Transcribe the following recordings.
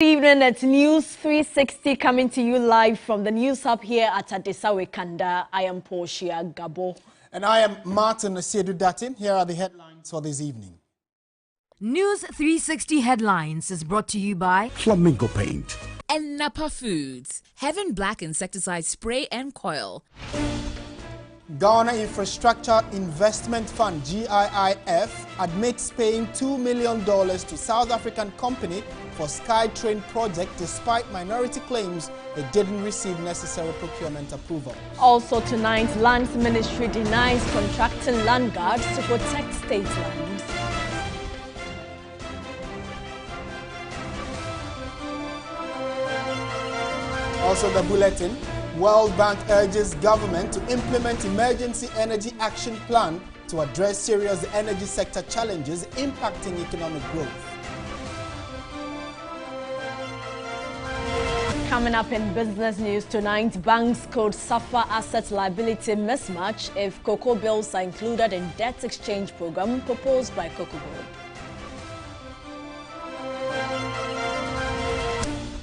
Good evening, it's News 360 coming to you live from the News Hub here at Adesawe Kanda. I am Portia Gabo. And I am Martin Sedu Datin. Here are the headlines for this evening. News 360 Headlines is brought to you by Flamingo Paint and Napa Foods. Heaven Black Insecticide Spray and Coil. Ghana Infrastructure Investment Fund, GIIF, admits paying $2 million to South African company for SkyTrain project despite minority claims it didn't receive necessary procurement approval. Also tonight, Lands Ministry denies contracting land guards to protect state lands. Also the bulletin, World Bank urges government to implement emergency energy action plan to address serious energy sector challenges impacting economic growth. Coming up in business news tonight, banks could suffer asset liability mismatch if cocoa bills are included in debt exchange program proposed by Cocoa Board.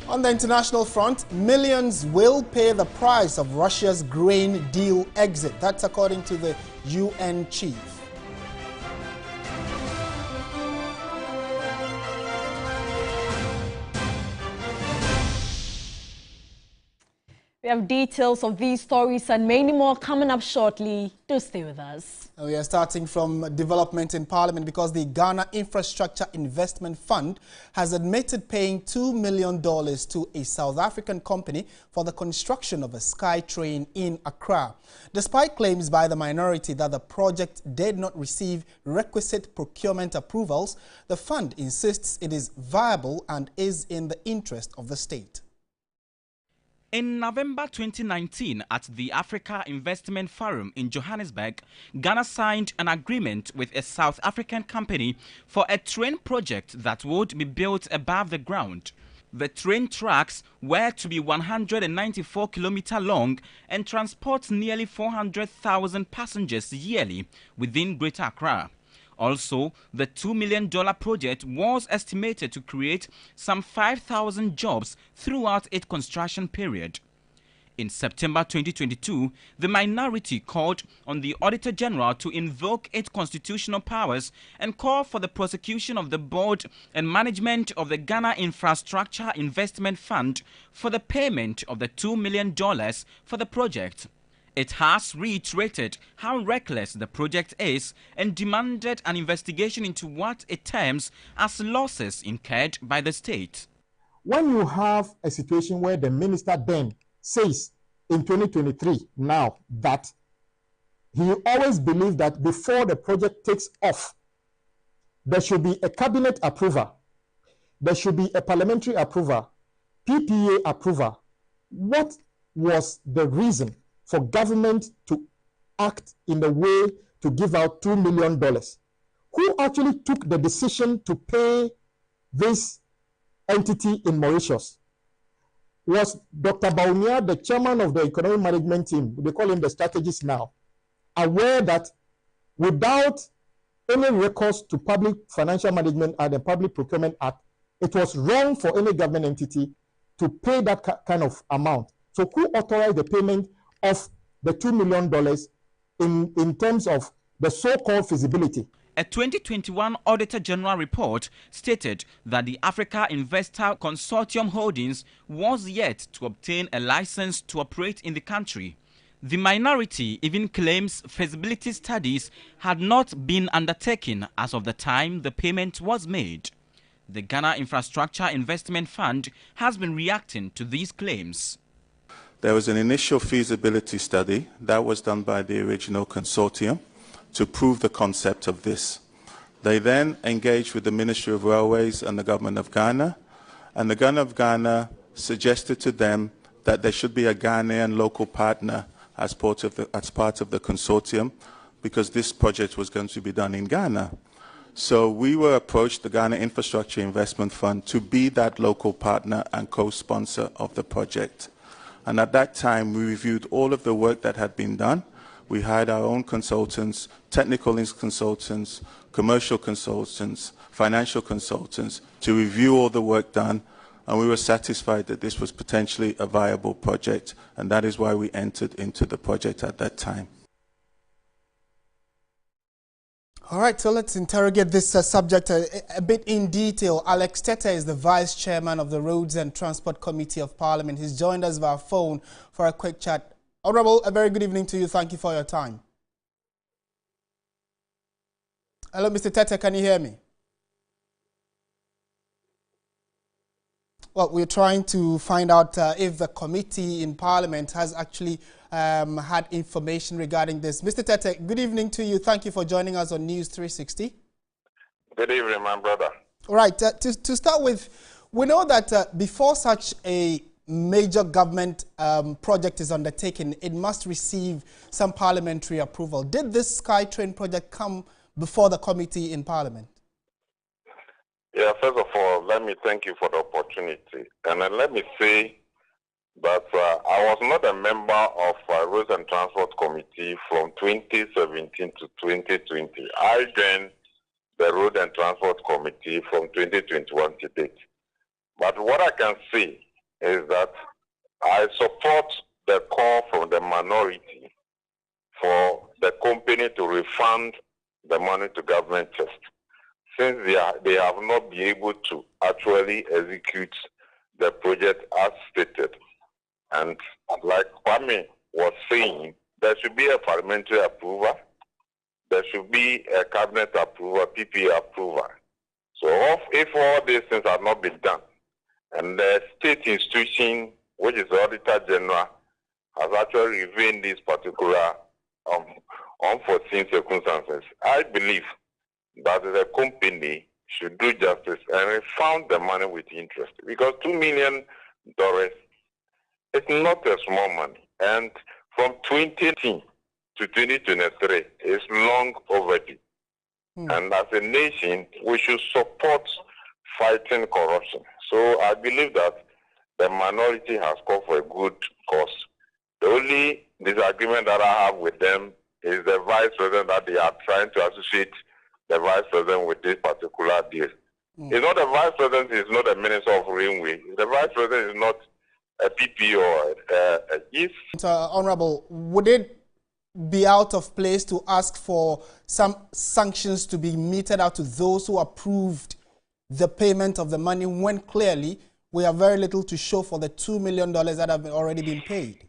On the international front, millions will pay the price of Russia's grain deal exit. That's according to the UN chief. We have details of these stories and many more coming up shortly. Do stay with us. We are starting from development in Parliament because the Ghana Infrastructure Investment Fund has admitted paying $2 million to a South African company for the construction of a SkyTrain in Accra. Despite claims by the minority that the project did not receive requisite procurement approvals, the fund insists it is viable and is in the interest of the state. In November 2019, at the Africa Investment Forum in Johannesburg, Ghana signed an agreement with a South African company for a train project that would be built above the ground. The train tracks were to be 194 kilometers long and transport nearly 400,000 passengers yearly within Greater Accra. Also, the $2 million project was estimated to create some 5,000 jobs throughout its construction period. In September 2022, the minority called on the Auditor General to invoke its constitutional powers and call for the prosecution of the board and management of the Ghana Infrastructure Investment Fund for the payment of the $2 million for the project. It has reiterated how reckless the project is and demanded an investigation into what it terms as losses incurred by the state. When you have a situation where the minister then says in 2023 now that he always believed that before the project takes off, there should be a cabinet approval, there should be a parliamentary approval, PPA approval. What was the reason for government to act in the way to give out $2 million? Who actually took the decision to pay this entity in Mauritius? Was Dr. Bawumia, the chairman of the economic management team, they call him the strategist now, aware that without any recourse to public financial management and the Public Procurement Act, it was wrong for any government entity to pay that kind of amount? So who authorized the payment of the $2 million in terms of the so-called feasibility? A 2021 Auditor General report stated that the Africa Investor Consortium Holdings was yet to obtain a license to operate in the country. The minority even claims feasibility studies had not been undertaken as of the time the payment was made. The Ghana Infrastructure Investment Fund has been reacting to these claims. There was an initial feasibility study that was done by the original consortium to prove the concept of this. They then engaged with the Ministry of Railways and the Government of Ghana, and the Government of Ghana suggested to them that there should be a Ghanaian local partner as part of the consortium, because this project was going to be done in Ghana. So we were approached, the Ghana Infrastructure Investment Fund, to be that local partner and co-sponsor of the project. And at that time, we reviewed all of the work that had been done. We hired our own consultants, technical consultants, commercial consultants, financial consultants, to review all the work done and we were satisfied that this was potentially a viable project, and that is why we entered into the project at that time. All right, so let's interrogate this subject a bit in detail. Alex Tetteh is the Vice Chairman of the Roads and Transport Committee of Parliament. He's joined us via phone for a quick chat. Honourable, a very good evening to you. Thank you for your time. Hello, Mr. Tetteh, can you hear me? Well, we're trying to find out if the committee in Parliament has actually had information regarding this. Mr. Tetteh, good evening to you. Thank you for joining us on News 360. Good evening, my brother. All right, to start with, we know that before such a major government project is undertaken, it must receive some parliamentary approval. Did this SkyTrain project come before the committee in Parliament? Yeah, first of all, let me thank you for the opportunity. And then let me say that I was not a member of Roads and Transport Committee from 2017 to 2020. I joined the Road and Transport Committee from 2021 to date. But what I can say is that I support the call from the minority for the company to refund the money to government first, since they have not been able to actually execute the project as stated. And like Kwame was saying, there should be a parliamentary approval, there should be a cabinet approval, PPA approval. So if all these things have not been done, and the state institution, which is the Auditor General, has actually revealed these particular unforeseen circumstances, I believe that the company should do justice and refund the money with interest, because $2 million is not a small money, and from 2018 to 2023 is long overdue. And as a nation, we should support fighting corruption. So I believe that the minority has called for a good cause. The only disagreement that I have with them is the vice president, that they are trying to associate the vice president with this particular deal. It's not the vice president, is not a minister of railway. The vice president is not a PP or if. Honourable, would it be out of place to ask for some sanctions to be meted out to those who approved the payment of the money, when clearly we have very little to show for the $2 million that have already been paid?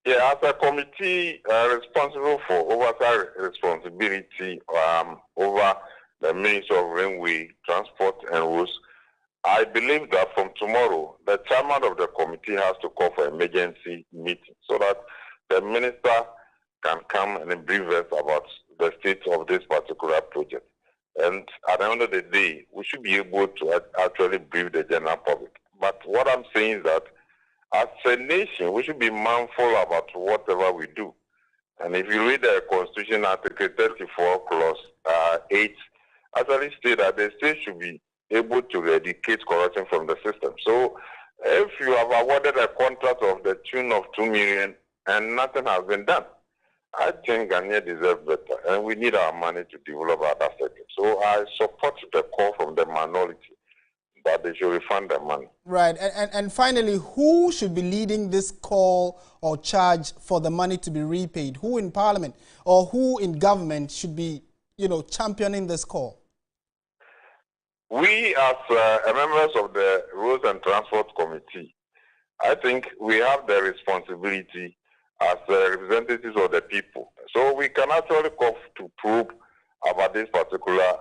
Yeah, as a committee responsible for oversight responsibility over the Ministry of Railway, Transport and Roads, I believe that from tomorrow, the chairman of the committee has to call for emergency meeting so that the minister can come and brief us about the state of this particular project. And at the end of the day, we should be able to actually brief the general public. But what I'm saying is that as a nation, we should be mindful about whatever we do. And if you read the Constitution, Article 34, Clause 8, actually states that the state should be able to eradicate corruption from the system. So if you have awarded a contract of the tune of $2 million and nothing has been done, I think Ghana deserves better, and we need our money to develop other sectors. So I support the call from the minority that they should refund the money. Right, and finally, who should be leading this call or charge for the money to be repaid? Who in Parliament or who in government should be, championing this call? We, as members of the Roads and Transport Committee, I think we have the responsibility as representatives of the people. So we can actually call to probe about this particular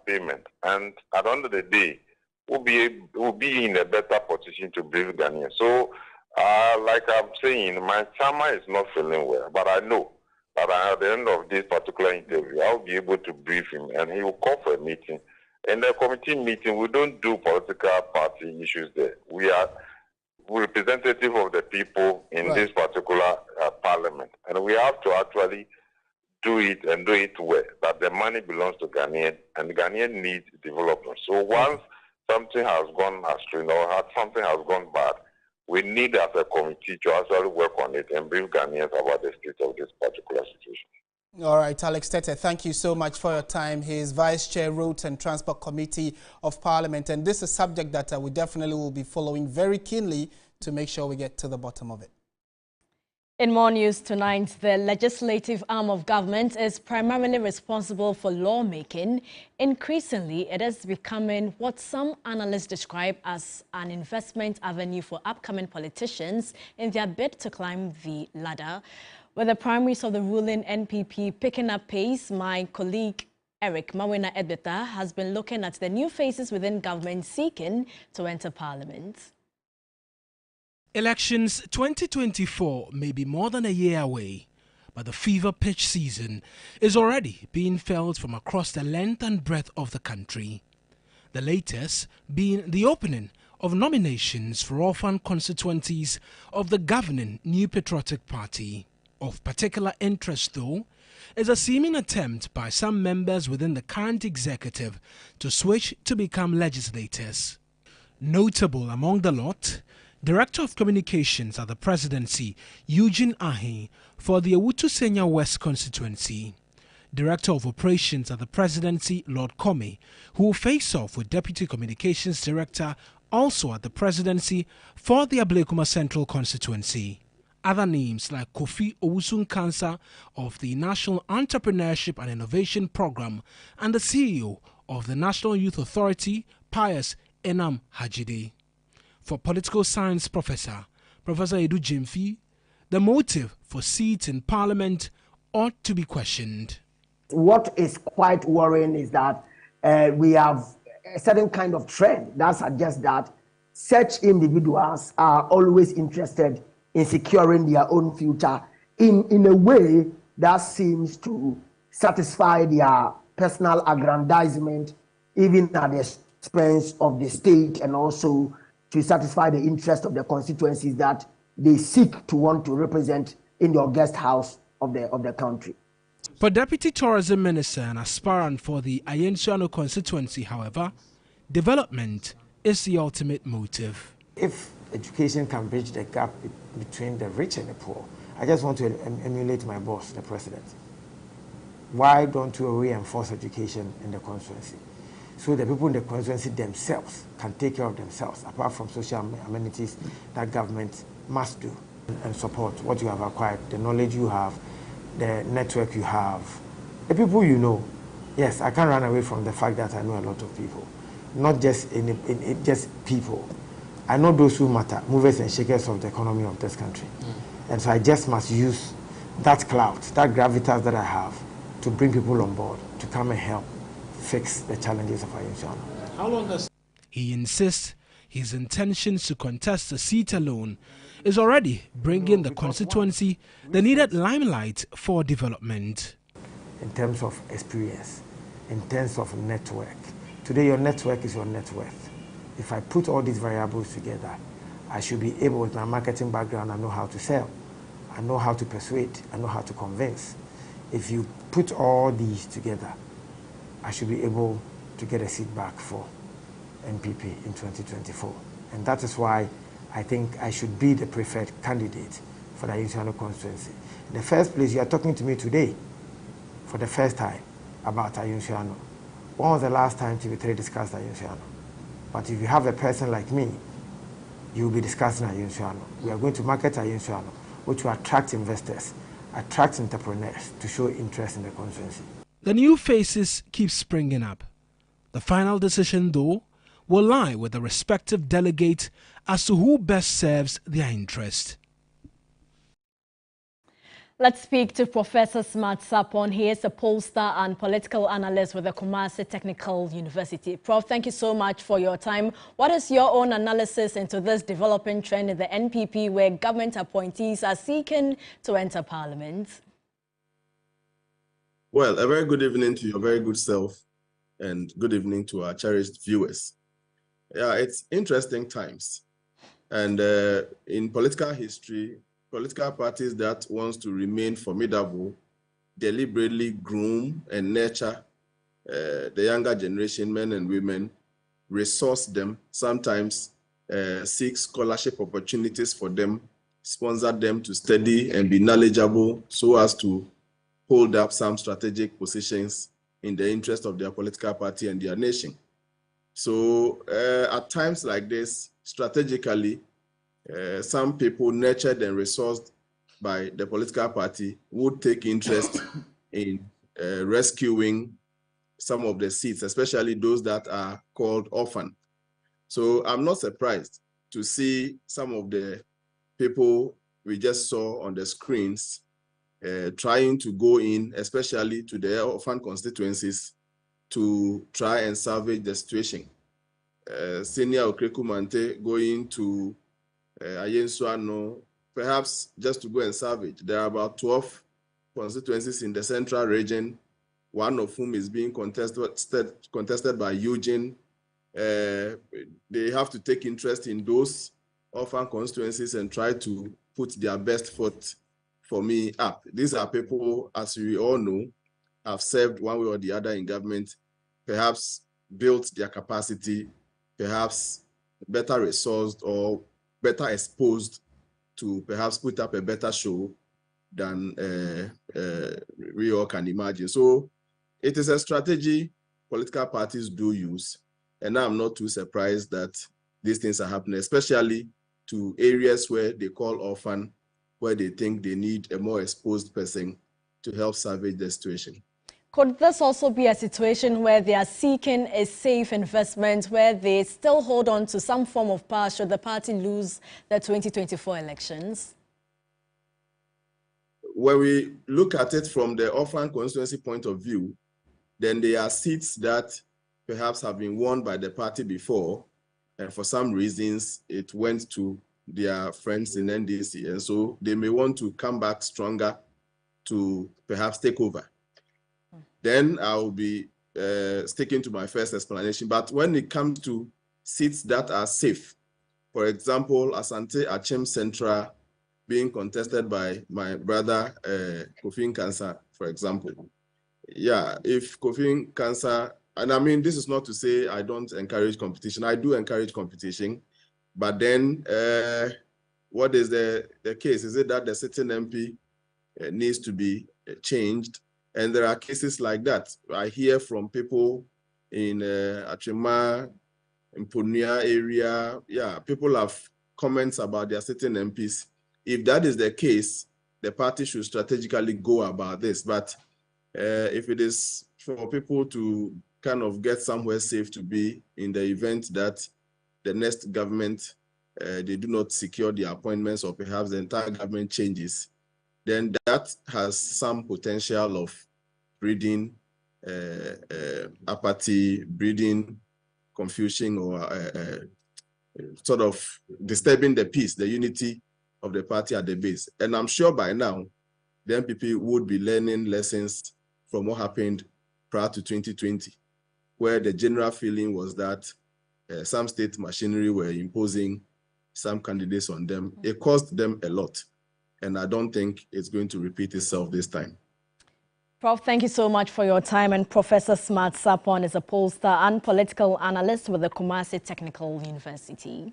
payment. And at the end of the day, we'll be in a better position to brief Ghanaians. So, like I'm saying, my chairman is not feeling well, but I know that at the end of this particular interview, I'll be able to brief him, and he will call for a meeting. In the committee meeting, we don't do political party issues there. We are representative of the people in this particular parliament, and we have to actually do it and do it well, that the money belongs to Ghanaian, and Ghanaian needs development. So once something has gone astray or something has gone bad, we need as a committee to actually work on it and brief Ghanaians about the state of this particular situation. All right, Alex Tete, thank you so much for your time. He is Vice Chair, Roads and Transport Committee of Parliament, and this is a subject that we definitely will be following very keenly to make sure we get to the bottom of it. In more news tonight, the legislative arm of government is primarily responsible for lawmaking. Increasingly, it is becoming what some analysts describe as an investment avenue for upcoming politicians in their bid to climb the ladder. With the primaries of the ruling NPP picking up pace, my colleague Eric Mawena Edbeta has been looking at the new faces within government seeking to enter parliament. Elections 2024 may be more than a year away, but the fever pitch season is already being felt from across the length and breadth of the country. The latest being the opening of nominations for orphan constituencies of the governing New Patriotic Party. Of particular interest, though, is a seeming attempt by some members within the current executive to switch to become legislators. Notable among the lot, Director of Communications at the Presidency, Eugene Ahe, for the Awutu Senya West constituency. Director of Operations at the Presidency, Lord Comey, who will face off with Deputy Communications Director, also at the Presidency, for the Ablekuma Central constituency. Other names like Kofi Owusu-Nkansah of the National Entrepreneurship and Innovation Program and the CEO of the National Youth Authority, Pius Enam Hajide. For political science professor, Professor Edu Jemfi, the motive for seats in Parliament ought to be questioned. What is quite worrying is that we have a certain kind of trend that suggests that such individuals are always interested in securing their own future in a way that seems to satisfy their personal aggrandizement, even at the expense of the state, and also to satisfy the interest of the constituencies that they seek to want to represent in the august house of the country. For Deputy Tourism Minister and aspirant for the Ayensuano constituency, however, development is the ultimate motive. If education can bridge the gap between the rich and the poor, I just want to emulate my boss, the president. Why don't you reinforce education in the constituency? So the people in the constituency themselves can take care of themselves, apart from social amenities that government must do and support what you have acquired, the knowledge you have, the network you have, the people you know. Yes, I can't run away from the fact that I know a lot of people, not just just people. I know those who matter, movers and shakers of the economy of this country. And so I just must use that clout, that gravitas that I have to bring people on board, to come and help fix the challenges of Ayensuano. How long does he insists his intentions to contest the seat alone is already bringing the constituency the needed limelight for development. In terms of experience, in terms of network, today your network is your net worth. If I put all these variables together, I should be able, with my marketing background, I know how to sell, I know how to persuade, I know how to convince. If you put all these together, I should be able to get a seat back for NPP in 2024. And that is why I think I should be the preferred candidate for the Ayensuano constituency. In the first place, you are talking to me today for the first time about Ayensuano. When was the last time TV3 discussed Ayensuano? But if you have a person like me, you will be discussing Ayensuano. We are going to market Ayensuano, which will attract investors, attract entrepreneurs to show interest in the constituency. The new faces keep springing up. The final decision, though, will lie with the respective delegate as to who best serves their interest. Let's speak to Professor Smart Sapon. He is a pollster and political analyst with the Kumasi Technical University. Prof, thank you so much for your time. What is your own analysis into this developing trend in the NPP where government appointees are seeking to enter parliament? Well, a very good evening to your very good self and good evening to our cherished viewers. Yeah, it's interesting times. And in political history, political parties that wants to remain formidable deliberately groom and nurture the younger generation, men and women, resource them, sometimes seek scholarship opportunities for them, sponsor them to study and be knowledgeable so as to hold up some strategic positions in the interest of their political party and their nation. So at times like this, strategically, some people nurtured and resourced by the political party would take interest in rescuing some of the seats, especially those that are called orphan. So I'm not surprised to see some of the people we just saw on the screens trying to go in, especially to the orphan constituencies, to try and salvage the situation. Senior Okreku Mante going to Ayensuano, perhaps just to go and salvage. There are about 12 constituencies in the central region, one of whom is being contested by Eugene. They have to take interest in those orphan constituencies and try to put their best foot for me up. These are people, as we all know, have served one way or the other in government, perhaps built their capacity, perhaps better resourced or better exposed to perhaps put up a better show than we all can imagine. So it is a strategy political parties do use. And I'm not too surprised that these things are happening, especially to areas where they call orphan, where they think they need a more exposed person to help salvage the situation. Could this also be a situation where they are seeking a safe investment, where they still hold on to some form of power should the party lose the 2024 elections? When we look at it from the orphan constituency point of view, then there are seats that perhaps have been won by the party before, and for some reasons it went to their friends in NDC, and so they may want to come back stronger to perhaps take over. Then I'll be sticking to my first explanation. But when it comes to seats that are safe, for example, Asante Achem Central being contested by my brother Kofi Nkansah, for example. Yeah, if Kofi Nkansah, and I mean, this is not to say I don't encourage competition. I do encourage competition. But then what is the case? Is it that the sitting MP needs to be changed? And there are cases like that. I hear from people in Achema, in Punia area. Yeah, people have comments about their sitting MPs. If that is the case, the party should strategically go about this. But if it is for people to kind of get somewhere safe to be in the event that the next government, they do not secure the appointments or perhaps the entire government changes, then that has some potential of breeding apathy, breeding confusion, or sort of disturbing the peace, the unity of the party at the base. And I'm sure by now, the NPP would be learning lessons from what happened prior to 2020, where the general feeling was that some state machinery were imposing some candidates on them. It cost them a lot. And I don't think it's going to repeat itself this time. Prof, thank you so much for your time. And Professor Smart Sapon is a pollster and political analyst with the Kumasi Technical University.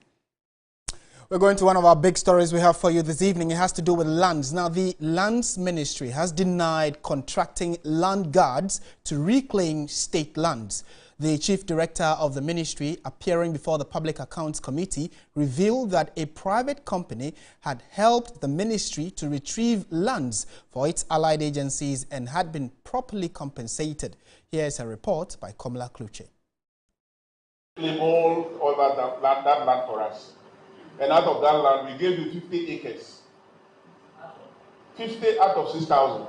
We're going to one of our big stories we have for you this evening. It has to do with lands. Now, the Lands Ministry has denied contracting land guards to reclaim state lands. The chief director of the ministry, appearing before the Public Accounts Committee, revealed that a private company had helped the ministry to retrieve lands for its allied agencies and had been properly compensated. Here is a report by Komla Kluche. All that land for us. And out of that land, we gave you 50 acres. 50 out of 6,000.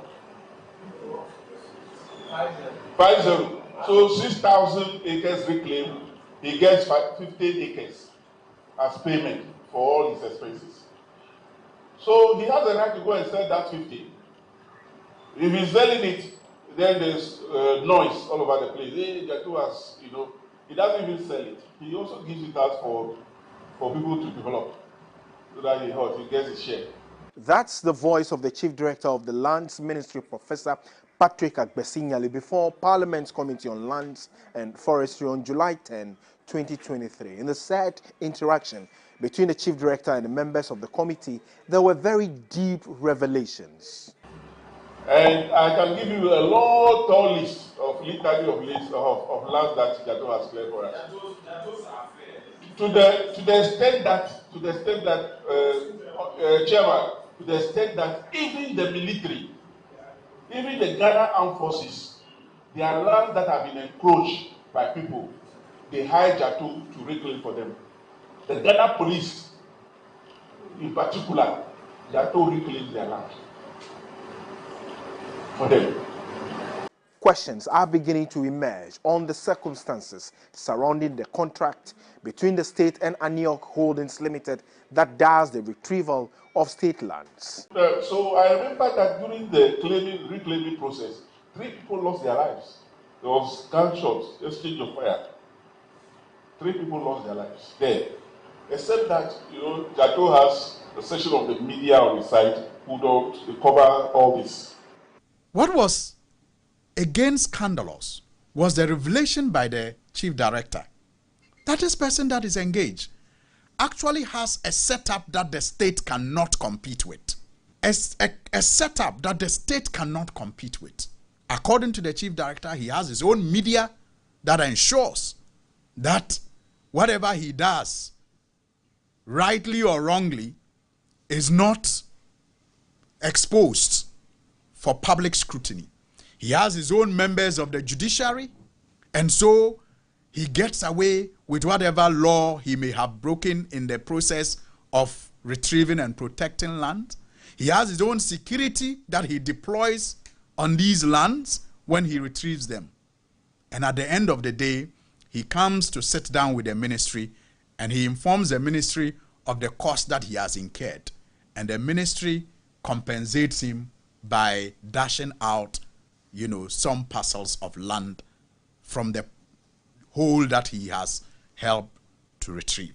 50. So 6,000 acres reclaimed, he gets 15 acres as payment for all his expenses. So he has the right to go and sell that 50. If he's selling it, then there's noise all over the place. Hey, the two has, he doesn't even sell it. He also gives it out for people to develop, so that he gets his share. That's the voice of the Chief Director of the Lands Ministry, Professor Patrick Agbesinyali, before Parliament's Committee on Lands and Forestry on July 10, 2023. In the said interaction between the Chief Director and the members of the committee, there were very deep revelations. And I can give you a long list of litany of lists of lands that Jatto has cleared for us. To the extent that Chairman, to the extent that even the military, even the Ghana Armed Forces, there are lands that have been encroached by people. They hire Jatto to reclaim for them. The Ghana police, in particular, Jatto reclaims their land for them. Questions are beginning to emerge on the circumstances surrounding the contract between the state and Aniok Holdings Limited that does the retrieval of state lands. So I remember that during the reclaiming process, 3 people lost their lives. There was gunshots, exchange of fire. 3 people lost their lives there. Except that, Jatto has a section of the media on his side who don't cover all this. What was again scandalous was the revelation by the chief director that this person that is engaged actually has a setup that the state cannot compete with. A setup that the state cannot compete with. According to the chief director, he has his own media that ensures that whatever he does, rightly or wrongly, is not exposed for public scrutiny. He has his own members of the judiciary, and so he gets away with whatever law he may have broken in the process of retrieving and protecting land. He has his own security that he deploys on these lands when he retrieves them. And at the end of the day, he comes to sit down with the ministry and he informs the ministry of the cost that he has incurred. And the ministry compensates him by dashing out, some parcels of land from the whole that he has helped to retrieve.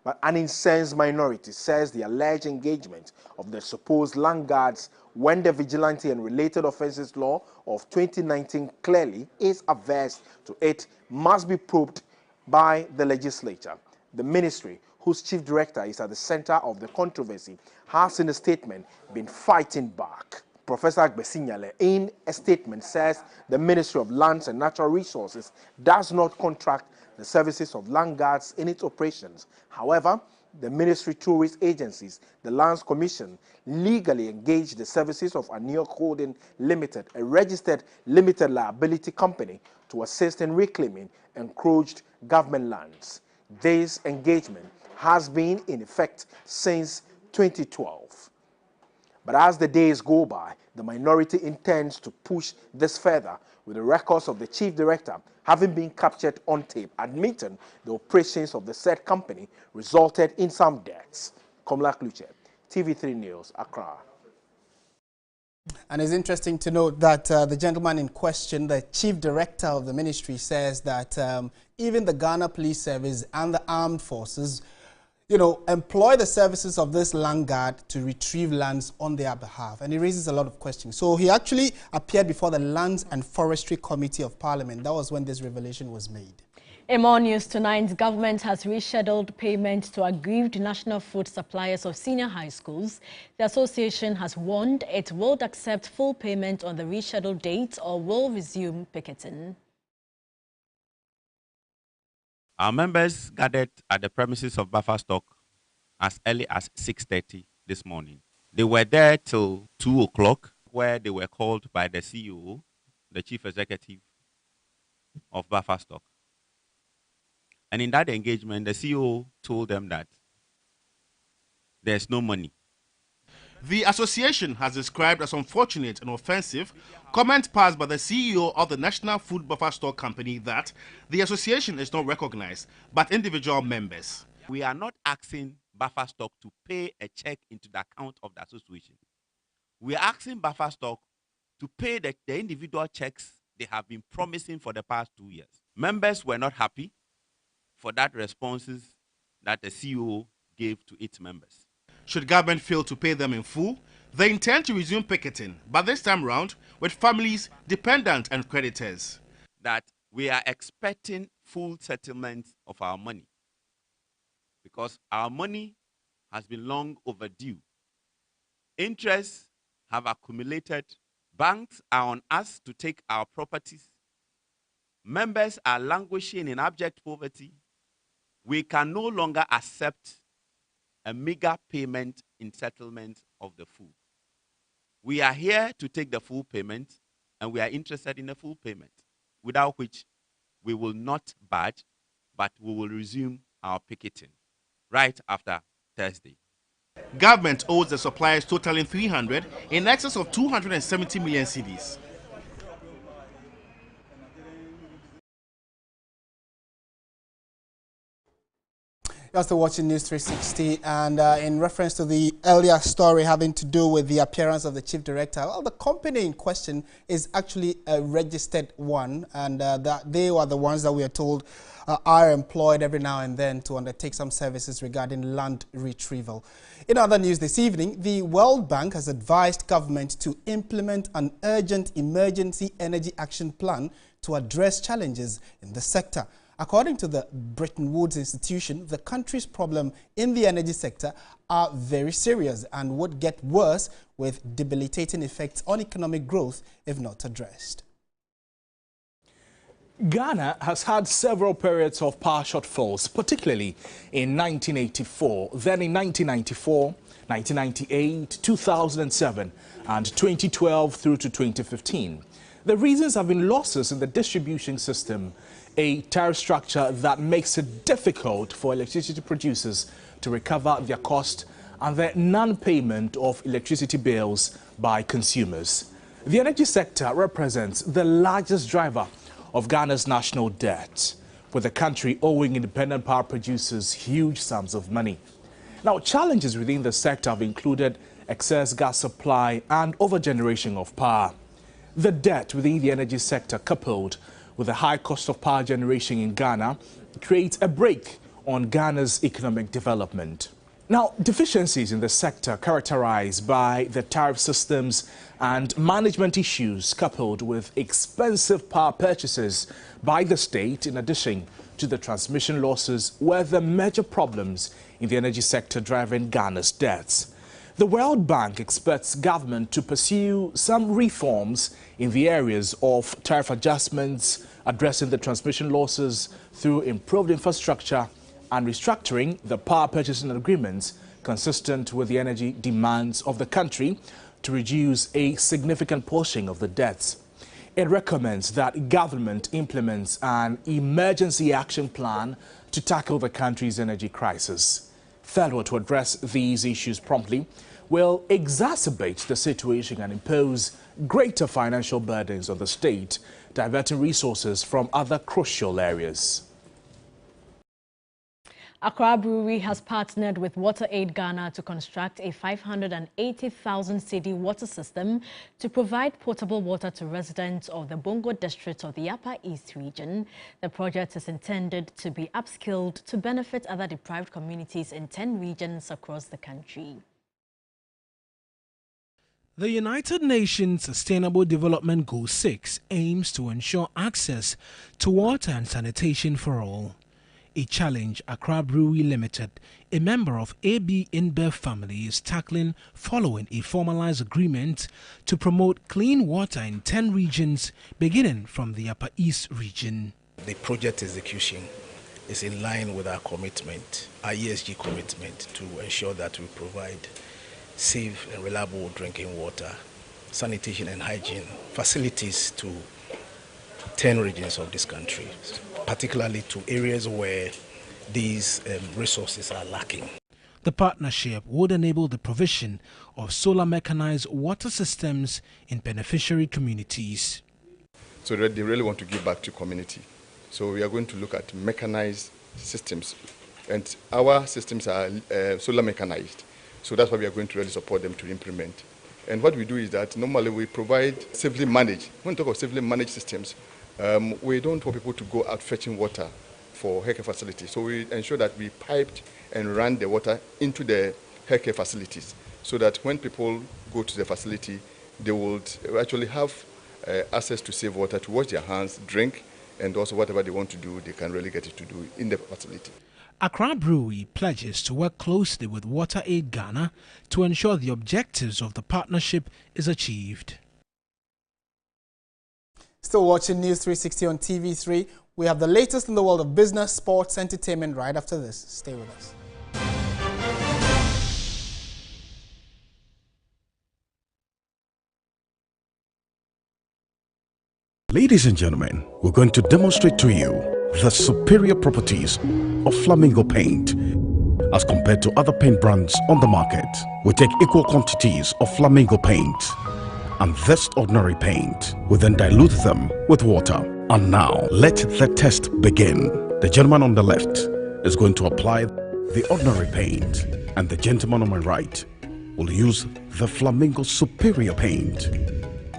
But an incensed minority says the alleged engagement of the supposed land guards when the Vigilante and Related Offences Law of 2019 clearly is averse to it must be probed by the legislature. The ministry, whose chief director is at the center of the controversy, has in a statement been fighting back. Professor Agbesinyale, in a statement, says the Ministry of Lands and Natural Resources does not contract the services of land guards in its operations. However, the ministry, through its agencies, the Lands Commission, legally engaged the services of Aniok Holding Limited, a registered limited liability company, to assist in reclaiming encroached government lands. This engagement has been in effect since 2012. But as the days go by, the minority intends to push this further, with the records of the chief director having been captured on tape, admitting the operations of the said company resulted in some deaths. Komla Kluche, TV3 News, Accra. And it's interesting to note that the gentleman in question, the chief director of the ministry, says that even the Ghana Police Service and the armed forces employ the services of this land guard to retrieve lands on their behalf. And it raises a lot of questions. So he actually appeared before the Lands and Forestry Committee of Parliament. That was when this revelation was made. In more news tonight, government has rescheduled payment to aggrieved national food suppliers of senior high schools. The association has warned it won't accept full payment on the rescheduled date or will resume picketing. Our members gathered at the premises of Bufferstock as early as 6:30 this morning. They were there till 2 o'clock, where they were called by the CEO, the chief executive of Bufferstock. And in that engagement, the CEO told them that there's no money. The association has described as unfortunate and offensive comment passed by the CEO of the National Food Buffer Stock Company that the association is not recognized, but individual members. We are not asking Buffer Stock to pay a check into the account of the association. We are asking Buffer Stock to pay the individual checks they have been promising for the past 2 years. Members were not happy for that responses that the CEO gave to its members. Should government fail to pay them in full, they intend to resume picketing, but this time round with families, dependents and creditors. That we are expecting full settlement of our money because our money has been long overdue. Interests have accumulated Banks are on us to take our properties. Members are languishing in abject poverty. We can no longer accept a meager payment in settlement of the food. We are here to take the full payment, and we are interested in the full payment, without which we will not budge, but we will resume our picketing right after Thursday. Government owes the suppliers totaling 300 in excess of 270 million cedis. You're still watching News 360, and in reference to the earlier story having to do with the appearance of the chief director, well, the company in question is actually a registered one, and that they were the ones that we are told are employed every now and then to undertake some services regarding land retrieval. In other news this evening, the World Bank has advised government to implement an urgent emergency energy action plan to address challenges in the sector. According to the Bretton Woods Institution, the country's problem in the energy sector are very serious and would get worse with debilitating effects on economic growth if not addressed. Ghana has had several periods of power shortfalls, particularly in 1984, then in 1994, 1998, 2007, and 2012 through to 2015. The reasons have been losses in the distribution system, a tariff structure that makes it difficult for electricity producers to recover their cost, and the non-payment of electricity bills by consumers. The energy sector represents the largest driver of Ghana's national debt, with the country owing independent power producers huge sums of money. Now, challenges within the sector have included excess gas supply and overgeneration of power. The debt within the energy sector, coupled with the high cost of power generation in Ghana, creates a brake on Ghana's economic development. Now, deficiencies in the sector characterized by the tariff systems and management issues, coupled with expensive power purchases by the state, in addition to the transmission losses, were the major problems in the energy sector driving Ghana's debts. The World Bank expects government to pursue some reforms in the areas of tariff adjustments, addressing the transmission losses through improved infrastructure and restructuring the power purchasing agreements consistent with the energy demands of the country to reduce a significant portion of the debts. It recommends that government implements an emergency action plan to tackle the country's energy crisis. Failure to address these issues promptly will exacerbate the situation and impose greater financial burdens on the state, diverting resources from other crucial areas. Accra Brewery has partnered with WaterAid Ghana to construct a 580,000 cedi water system to provide potable water to residents of the Bongo district of the Upper East region. The project is intended to be upskilled to benefit other deprived communities in 10 regions across the country. The United Nations Sustainable Development Goal 6 aims to ensure access to water and sanitation for all. A challenge Accra Brewery Limited, a member of AB InBev family, is tackling following a formalized agreement to promote clean water in 10 regions, beginning from the Upper East region. The project execution is in line with our commitment, our ESG commitment, to ensure that we provide safe and reliable drinking water, sanitation and hygiene facilities to 10 regions of this country, particularly to areas where these resources are lacking. The partnership would enable the provision of solar mechanized water systems in beneficiary communities. So they really want to give back to community. So we are going to look at mechanized systems, and our systems are solar mechanized. So that's why we are going to really support them to implement. And what we do is that normally we provide safely managed. When we talk of safely managed systems, we don't want people to go out fetching water for healthcare facilities. So we ensure that we piped and ran the water into the healthcare facilities so that when people go to the facility, they would actually have access to safe water to wash their hands, drink, and also whatever they want to do, they can really get it to do in the facility. Accra Brewery pledges to work closely with WaterAid Ghana to ensure the objectives of the partnership is achieved. Still watching News 360 on TV3. We have the latest in the world of business, sports, entertainment right after this. Stay with us. Ladies and gentlemen, we're going to demonstrate to you the superior properties of Flamingo paint as compared to other paint brands on the market. We take equal quantities of Flamingo paint and this ordinary paint. We then dilute them with water. And now, let the test begin. The gentleman on the left is going to apply the ordinary paint, and the gentleman on my right will use the Flamingo superior paint.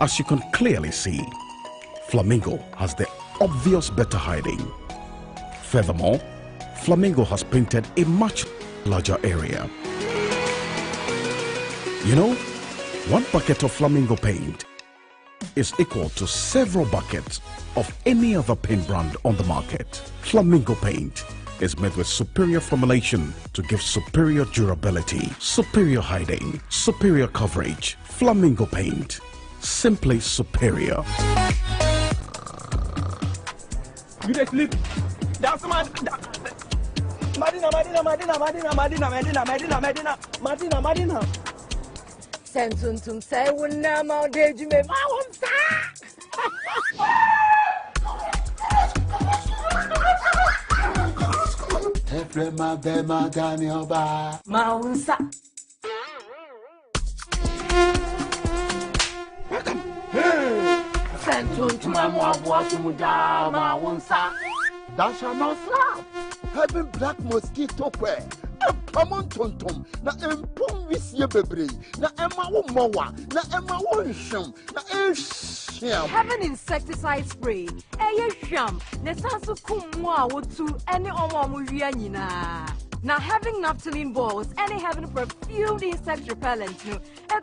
As you can clearly see, Flamingo has the obvious better hiding. Furthermore, Flamingo has painted a much larger area. You know, 1 bucket of Flamingo paint is equal to several buckets of any other paint brand on the market. Flamingo paint is made with superior formulation to give superior durability, superior hiding, superior coverage. Flamingo paint, simply superior. You dey sleep? That's Madina. Sentuntum say wunna ma de jume ma wonsa. Efrema bema gani oba. Ma wonsa. Sentuntum ma bo sumuda ma wonsa. That shall not slap. Having black mosquito quail. Common tontom, na empum visie bebre, na ema wo mowa, na ema wo nham, na ehyiam. Having insecticide spray, sham, ne sanso kumu a wotu ene omo wia nyina. Now having naphthalene balls and having perfumed insect repellent no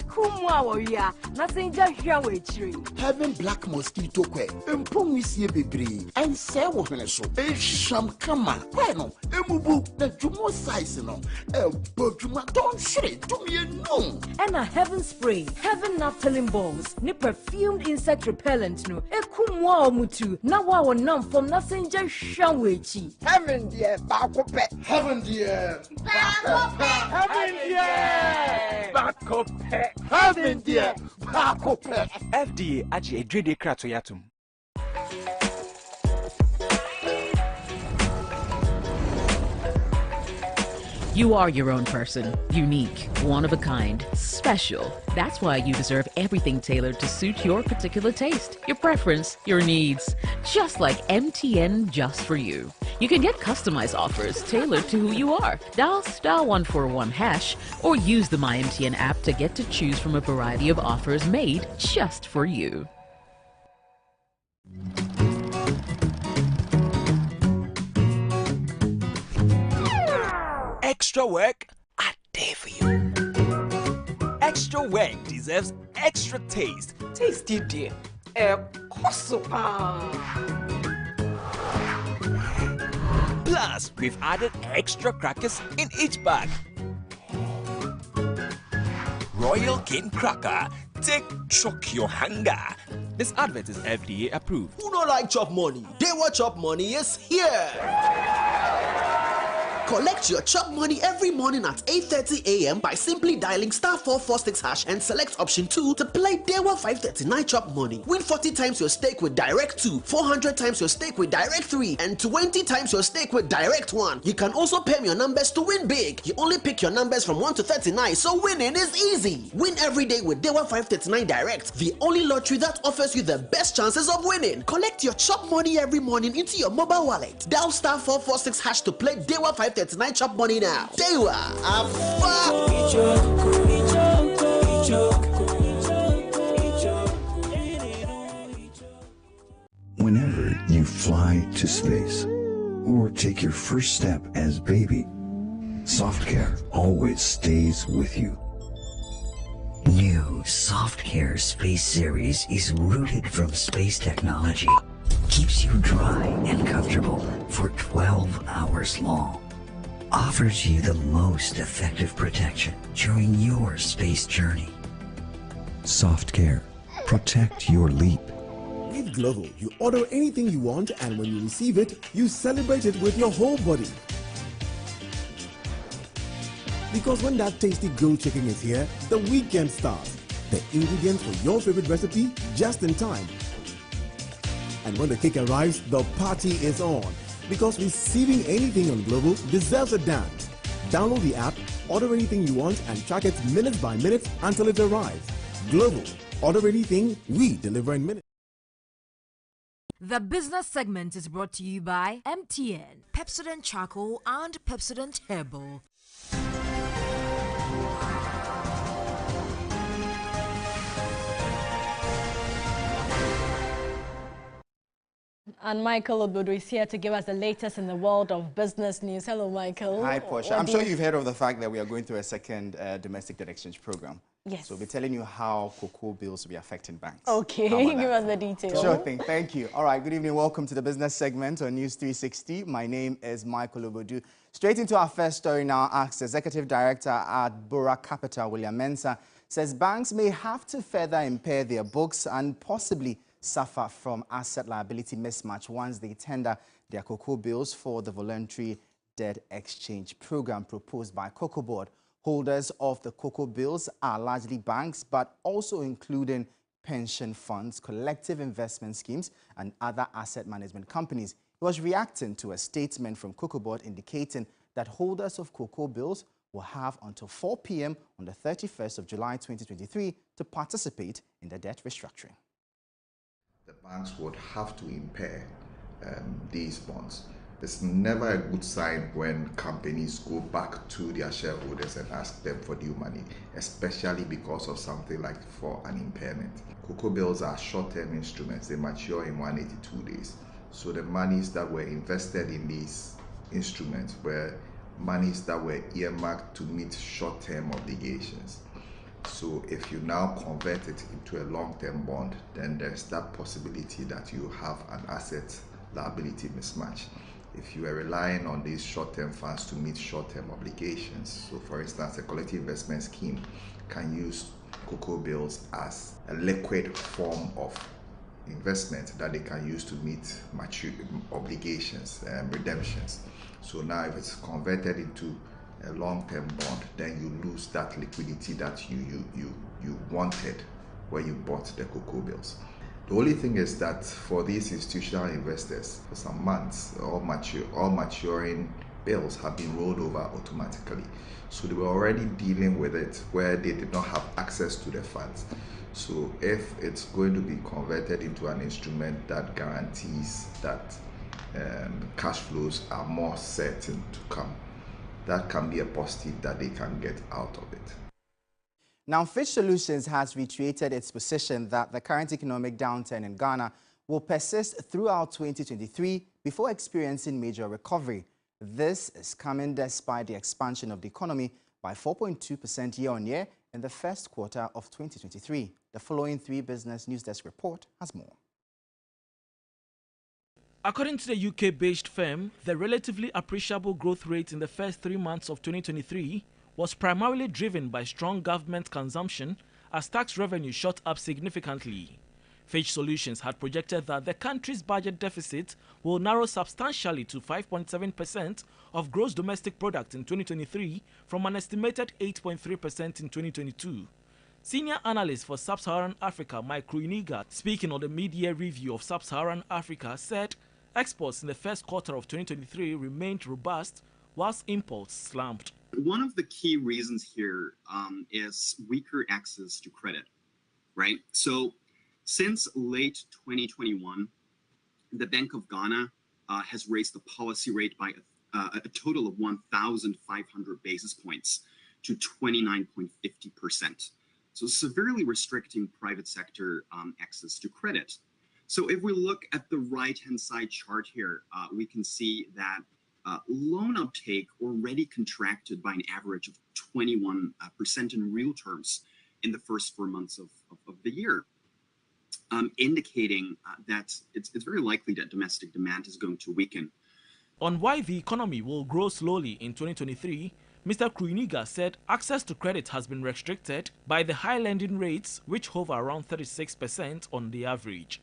kumu a wia, na senja hwa wechiri. Having black mosquito quail, empum visie bebre, and say wo hene so. Ehyiam kama, no, emubu na jumo size no. Don't shit to me no. And a heaven spray, heaven naphthalene balls, ni perfumed insect repellent no. Kumwa mutu, na wa nam from na senja shawwechi. Heaven dear, bakope. Heaven dear, bakope. Heaven dear, bakope. Heaven dear, bakope. FDA aji edrede krato yatum. You are your own person, unique, one of a kind, special. That's why you deserve everything tailored to suit your particular taste, your preference, your needs. Just like MTN Just For You. You can get customized offers tailored to who you are. Dial *141# or use the MyMTN app to get to choose from a variety of offers made just for you. Extra work, I dare for you. Extra work deserves extra taste. Tasty dear. Plus, we've added extra crackers in each bag. Royal King Cracker, take choke your hunger. This advert is FDA approved. Who don't like chop money? Dewa Chop Money is here. Collect your chop money every morning at 8:30 a.m. by simply dialing *446# and select option 2 to play Dewa 539 chop money. Win 40 times your stake with Direct 2, 400 times your stake with Direct 3, and 20 times your stake with Direct 1. You can also pay your numbers to win big. You only pick your numbers from 1 to 39, so winning is easy. Win every day with Dewa 539 Direct, the only lottery that offers you the best chances of winning. Collect your chop money every morning into your mobile wallet. Dial *446# to play Dewa 539 chop money now. Dewa, Whenever you fly to space or take your first step as baby, SoftCare always stays with you. New SoftCare Space Series is rooted from space technology. Keeps you dry and comfortable for 12 hours long. Offers you the most effective protection during your space journey. SoftCare. Protect your leap. We've Glovo, you order anything you want, and when you receive it, you celebrate it with your whole body. Because when that tasty grilled chicken is here, the weekend starts. The ingredients for your favorite recipe just in time. And when the cake arrives, the party is on. Because receiving anything on Glovo deserves a dance. Download the app, order anything you want, and track it minute by minute until it arrives. Glovo. Order anything, we deliver in minutes. The business segment is brought to you by MTN, Pepsodent Charcoal and Pepsodent Herbal. And Michael Obodo is here to give us the latest in the world of business news. Hello, Michael. Hi, Portia. I'm sure you've heard of the fact that we are going through a second domestic debt exchange program. Yes. So we'll be telling you how cocoa bills will be affecting banks. Okay, give us the details. Sure thing. Thank you. All right, good evening. Welcome to the business segment on News 360. My name is Michael Obodo. Straight into our first story now. ASK's Executive Director at Bora Capital, William Mensah, says banks may have to further impair their books and possibly suffer from asset liability mismatch once they tender their cocoa bills for the voluntary debt exchange program proposed by Cocoa Board. Holders of the cocoa bills are largely banks, but also including pension funds, collective investment schemes, and other asset management companies. He was reacting to a statement from Cocoa Board indicating that holders of cocoa bills will have until 4 p.m. on the 31st of July 2023 to participate in the debt restructuring. The banks would have to impair these bonds. It's never a good sign when companies go back to their shareholders and ask them for new money, especially because of something like for an impairment. Cocoa bills are short-term instruments. They mature in 182 days. So the monies that were invested in these instruments were monies that were earmarked to meet short-term obligations. So if you now convert it into a long-term bond, then there's that possibility that you have an asset liability mismatch. If you are relying on these short-term funds to meet short-term obligations, so for instance, a collective investment scheme can use cocoa bills as a liquid form of investment that they can use to meet obligations and redemptions. So now if it's converted into a long-term bond, then you lose that liquidity that you wanted when you bought the cocoa bills. The only thing is that for these institutional investors, for some months, all maturing bills have been rolled over automatically. So they were already dealing with it where they did not have access to the funds. So if it's going to be converted into an instrument that guarantees that cash flows are more certain to come, that can be a positive that they can get out of it. Now, Fitch Solutions has reiterated its position that the current economic downturn in Ghana will persist throughout 2023 before experiencing major recovery. This is coming despite the expansion of the economy by 4.2% year-on-year in the first quarter of 2023. The following 3 Business News Desk report has more. According to the UK-based firm, the relatively appreciable growth rate in the first 3 months of 2023 was primarily driven by strong government consumption as tax revenue shot up significantly. Fitch Solutions had projected that the country's budget deficit will narrow substantially to 5.7% of gross domestic product in 2023 from an estimated 8.3% in 2022. Senior analyst for Sub-Saharan Africa, Mike Ruiniga, speaking on the mid-year review of Sub-Saharan Africa, said exports in the first quarter of 2023 remained robust, whilst imports slumped. One of the key reasons here is weaker access to credit, right? So since late 2021, the Bank of Ghana has raised the policy rate by a total of 1,500 basis points to 29.50%. So severely restricting private sector access to credit. So if we look at the right-hand side chart here, we can see that loan uptake already contracted by an average of 21% in real terms in the first 4 months of the year, indicating that it's very likely that domestic demand is going to weaken. On why the economy will grow slowly in 2023, Mr. Kruniga said access to credit has been restricted by the high lending rates, which hover around 36% on the average.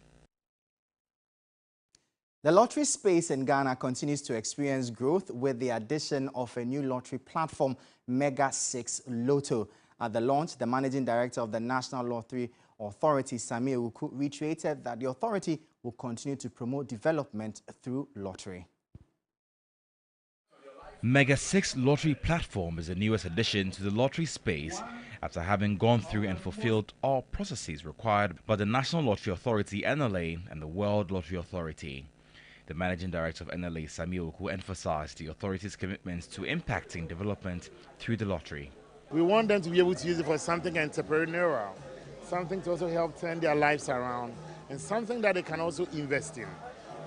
The lottery space in Ghana continues to experience growth with the addition of a new lottery platform, Mega 6 Lotto. At the launch, the managing director of the National Lottery Authority, Sammy Ewuku, reiterated that the authority will continue to promote development through lottery. Mega 6 Lottery platform is the newest addition to the lottery space after having gone through and fulfilled all processes required by the National Lottery Authority, NLA, and the World Lottery Authority. The managing director of NLA, Sammy Ewuku, emphasized the authority's commitments to impacting development through the lottery. We want them to be able to use it for something entrepreneurial, something to also help turn their lives around, and something that they can also invest in.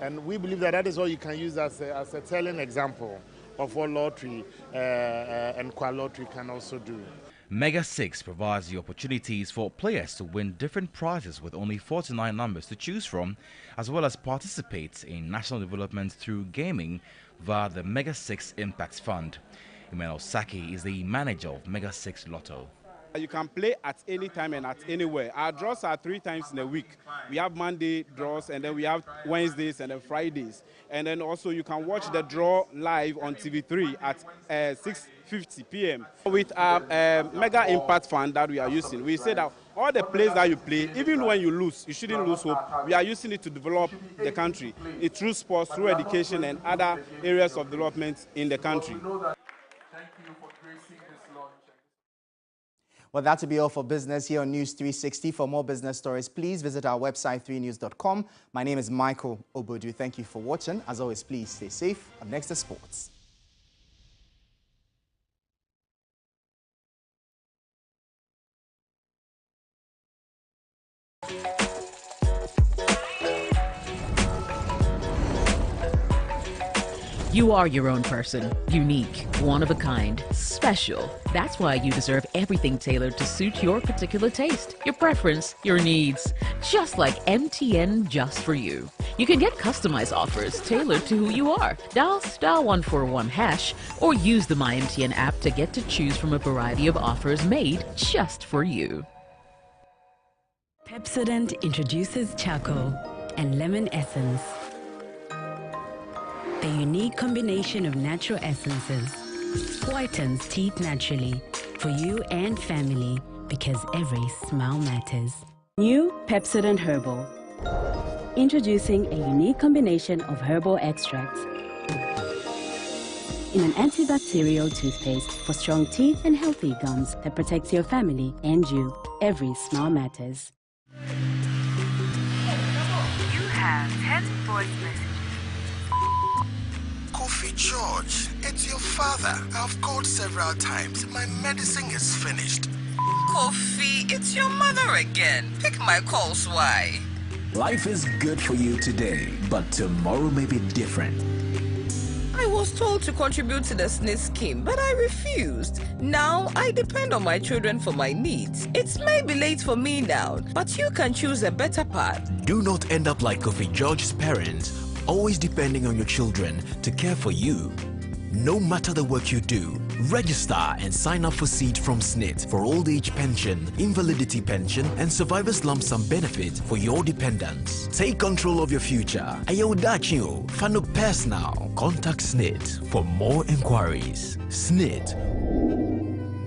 And we believe that that is what you can use as a telling example of what lottery and Kwa Lottery can also do. Mega 6 provides the opportunities for players to win different prizes with only 49 numbers to choose from, as well as participate in national development through gaming via the Mega 6 Impact Fund. Emmanuel Saki is the manager of Mega 6 Lotto. You can play at any time and at anywhere. Our draws are 3 times in a week. We have Monday draws, and then we have Wednesdays and then Fridays. And then also you can watch the draw live on TV3 at 6:50 p.m. With our Mega Impact Fund that we are using, we say that all the plays that you play, even when you lose, you shouldn't lose hope. We are using it to develop the country through sports, through education, and other areas of development in the country. Well, that will be all for business here on News 360. For more business stories, please visit our website, 3news.com. My name is Michael Obodu. Thank you for watching. As always, please stay safe. Up next is sports. You are your own person, unique, one of a kind, special. That's why you deserve everything tailored to suit your particular taste, your preference, your needs. Just like MTN Just For You. You can get customized offers tailored to who you are. Dial *141# or use the MyMTN app to get to choose from a variety of offers made just for you. Pepsodent introduces charcoal and lemon essence. The unique combination of natural essences whitens teeth naturally for you and family because every smile matters. New Pepsodent Herbal. Introducing a unique combination of herbal extracts in an antibacterial toothpaste for strong teeth and healthy gums that protects your family and you. Every smile matters. You have 10 voice messages. Kofi George, it's your father. I've called several times. My medicine is finished. Kofi, it's your mother again. Pick my calls, why? Life is good for you today, but tomorrow may be different. I was told to contribute to the SNIT scheme, but I refused. Now I depend on my children for my needs. It may be late for me now, but you can choose a better path. Do not end up like Kofi George's parents, always depending on your children to care for you. No matter the work you do, register and sign up for Seed from SNIT for old age pension, invalidity pension, and survivor's lump sum benefit for your dependents. Take control of your future. Ayodachio, Fano Personal. Contact SNIT for more inquiries. SNIT.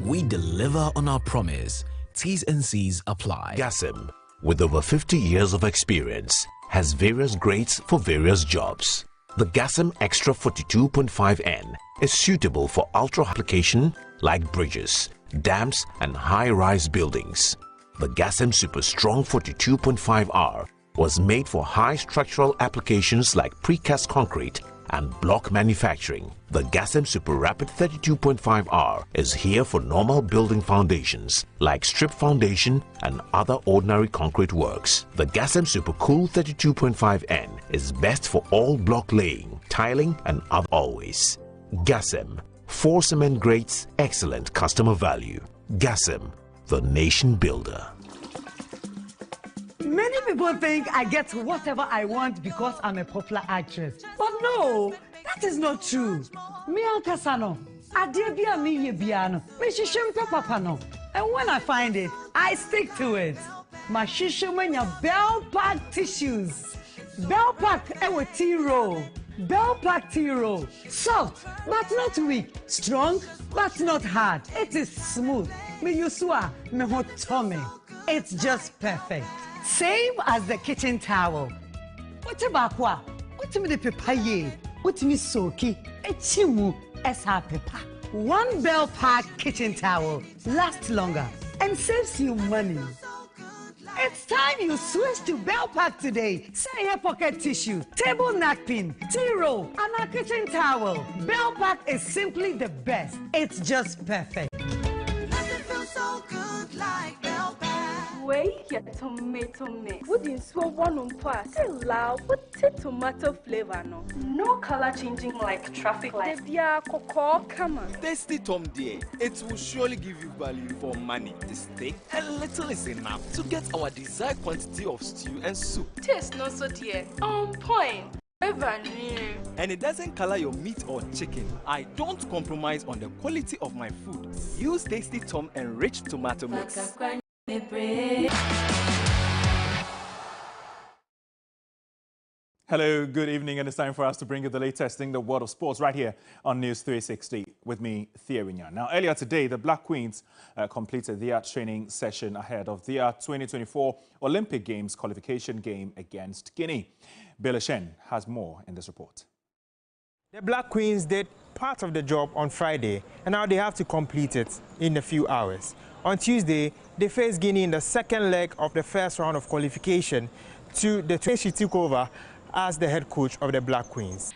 We deliver on our promise. T's and C's apply. GASM, with over 50 years of experience, has various grades for various jobs. The GASM Extra 42.5N is suitable for ultra application like bridges, dams, and high-rise buildings. The GASM Super Strong 42.5R was made for high structural applications like precast concrete and block manufacturing. The GASM Super Rapid 32.5R is here for normal building foundations like strip foundation and other ordinary concrete works. The GASM Super Cool 32.5N is best for all block laying, tiling, and other always. GASM, 4 cement grades, excellent customer value. GASM, the nation builder. Many people think I get whatever I want because I'm a popular actress. But no, that is not true. Me Ankasano, Adebia mi yebiano, me shishimpe papano. And when I find it, I stick to it. My shishimenya bell pack tissues. Bell Pack ewo tea roll. Bell Pack tea roll. Soft but not weak. Strong but not hard. It is smooth. Me yusua me hot tummy. It's just perfect. Same as the kitchen towel. What about what? What me the papaye? What me soaki? Echimu esa pepper. One Bell Pack kitchen towel lasts longer and saves you money. It's time you switch to Bell Pack today. Say your pocket tissue, table napkin, tea roll, and a kitchen towel. Bell Pack is simply the best. It's just perfect. Nothing feels so good like Bell Pack. Wait, your tomato mix. Wouldn't so one on pass. Say loud, what tomato flavor no? No color changing like traffic lights. Come on. Tasty Tom dear. It will surely give you value for money. This steak, a little is enough to get our desired quantity of stew and soup. Taste no so dear. On point. And it doesn't color your meat or chicken. I don't compromise on the quality of my food. Use Tasty Tom enriched tomato mix. Hello, good evening, and it's time for us to bring you the latest in the world of sports right here on News 360 with me, Thea Winyan. Now, earlier today, the Black Queens completed their training session ahead of their 2024 Olympic Games qualification game against Guinea. Bela Shen has more in this report. The Black Queens did part of the job on Friday, and now they have to complete it in a few hours. On Tuesday, they faced Guinea in the second leg of the first round of qualification to the team she took over as the head coach of the Black Queens.